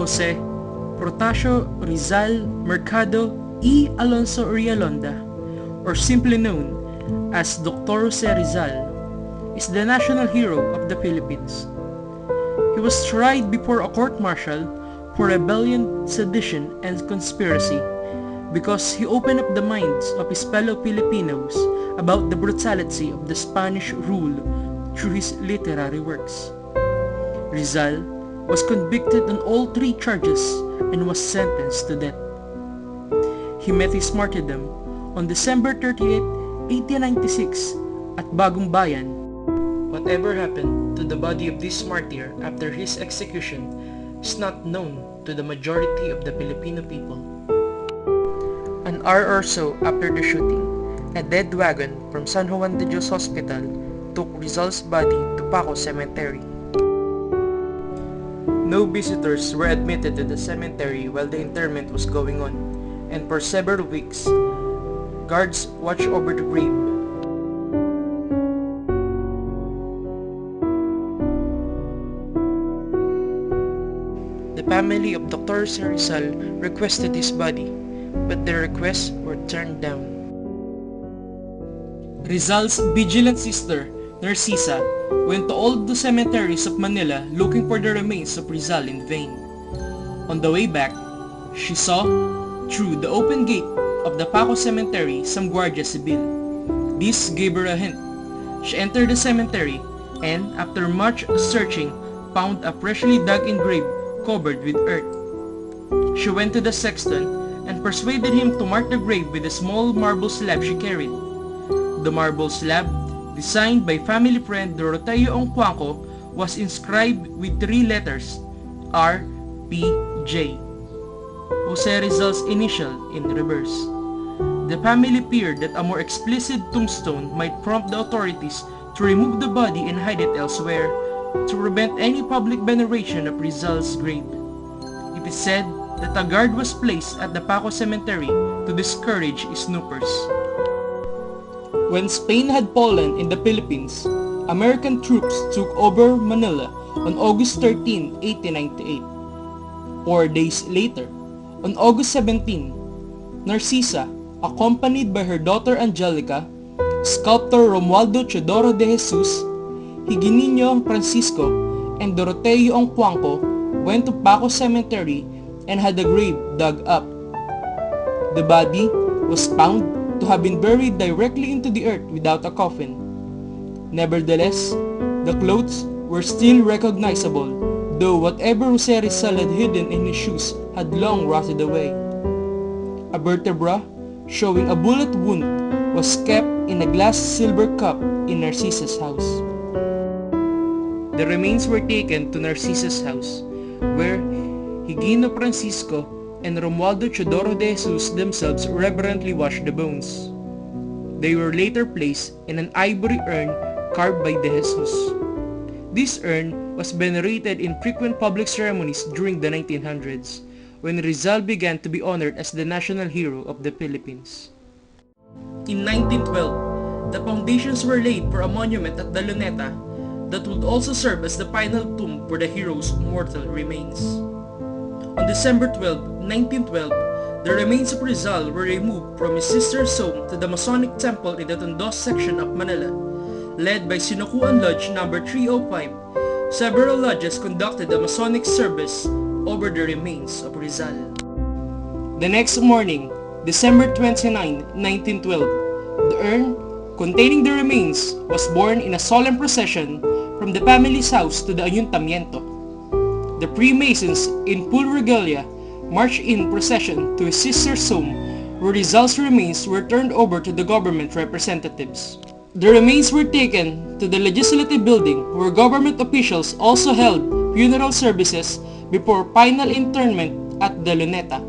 Jose Protasio Rizal Mercado y Alonso Rialonda, or simply known as Dr. Jose Rizal, is the national hero of the Philippines. He was tried before a court-martial for rebellion, sedition, and conspiracy because he opened up the minds of his fellow Filipinos about the brutality of the Spanish rule through his literary works. Rizal was convicted on all 3 charges and was sentenced to death. He met his martyrdom on December 30, 1896 at Bagong Bayan. Whatever happened to the body of this martyr after his execution is not known to the majority of the Filipino people. An hour or so after the shooting, a dead wagon from San Juan de Dios Hospital took Rizal's body to Paco Cemetery. No visitors were admitted to the cemetery while the interment was going on, and for several weeks, guards watched over the grave. The family of Dr. Rizal requested his body, but their requests were turned down. Rizal's vigilant sister, Narcisa, went to all the cemeteries of Manila looking for the remains of Rizal in vain. On the way back, she saw, through the open gate of the Paco Cemetery, some Guardia Civil. This gave her a hint. She entered the cemetery and, after much searching, found a freshly dug-in grave covered with earth. She went to the sexton and persuaded him to mark the grave with a small marble slab she carried. The marble slab, designed by family friend Doroteo Ongcuanco, was inscribed with 3 letters, R.P.J. Jose Rizal's initial in reverse. The family feared that a more explicit tombstone might prompt the authorities to remove the body and hide it elsewhere, to prevent any public veneration of Rizal's grave. It is said that a guard was placed at the Paco Cemetery to discourage snoopers. When Spain had fallen in the Philippines, American troops took over Manila on August 13, 1898. 4 days later, on August 17, Narcisa, accompanied by her daughter Angelica, sculptor Romualdo Teodoro de Jesus, Higinio Francisco, and Doroteo Ongcuanco went to Paco Cemetery and had the grave dug up. The body was found to have been buried directly into the earth without a coffin. Nevertheless, the clothes were still recognizable, though whatever Jose Rizal had hidden in his shoes had long rotted away. A vertebra showing a bullet wound was kept in a glass silver cup in Narcisa's house. The remains were taken to Narcisa's house, where Higino Francisco and Romualdo Teodoro de Jesus themselves reverently washed the bones. They were later placed in an ivory urn carved by de Jesus. This urn was venerated in frequent public ceremonies during the 1900s, when Rizal began to be honored as the national hero of the Philippines. In 1912, the foundations were laid for a monument at the Luneta that would also serve as the final tomb for the hero's mortal remains. On December 12, 1912, the remains of Rizal were removed from his sister's home to the Masonic Temple in the Tondo section of Manila, led by Sinukuan Lodge No. 305. Several lodges conducted a Masonic service over the remains of Rizal. The next morning, December 29, 1912, the urn containing the remains was borne in a solemn procession from the family's house to the Ayuntamiento. The Freemasons in full regalia marched in procession to his sister's home, where Rizal's remains were turned over to the government representatives. The remains were taken to the Legislative Building, where government officials also held funeral services before final interment at the Luneta.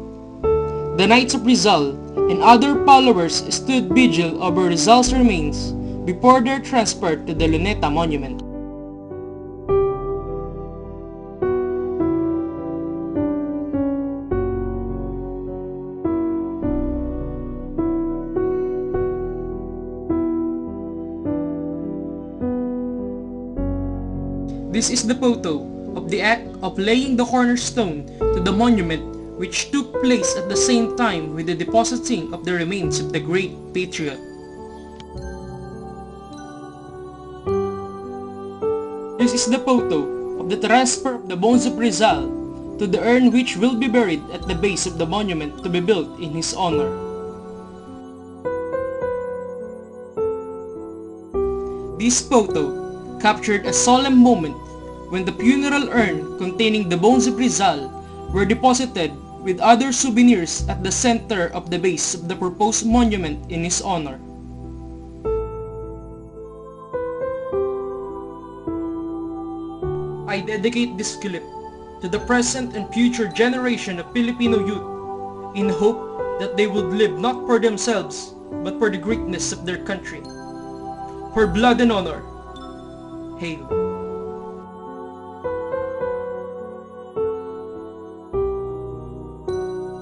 The Knights of Rizal and other followers stood vigil over Rizal's remains before their transfer to the Luneta Monument. This is the photo of the act of laying the cornerstone to the monument which took place at the same time with the depositing of the remains of the great patriot. This is the photo of the transfer of the bones of Rizal to the urn which will be buried at the base of the monument to be built in his honor. This photo captured a solemn moment when the funeral urn containing the bones of Rizal were deposited with other souvenirs at the center of the base of the proposed monument in his honor. I dedicate this clip to the present and future generation of Filipino youth in hope that they would live not for themselves but for the greatness of their country. For blood and honor, hail!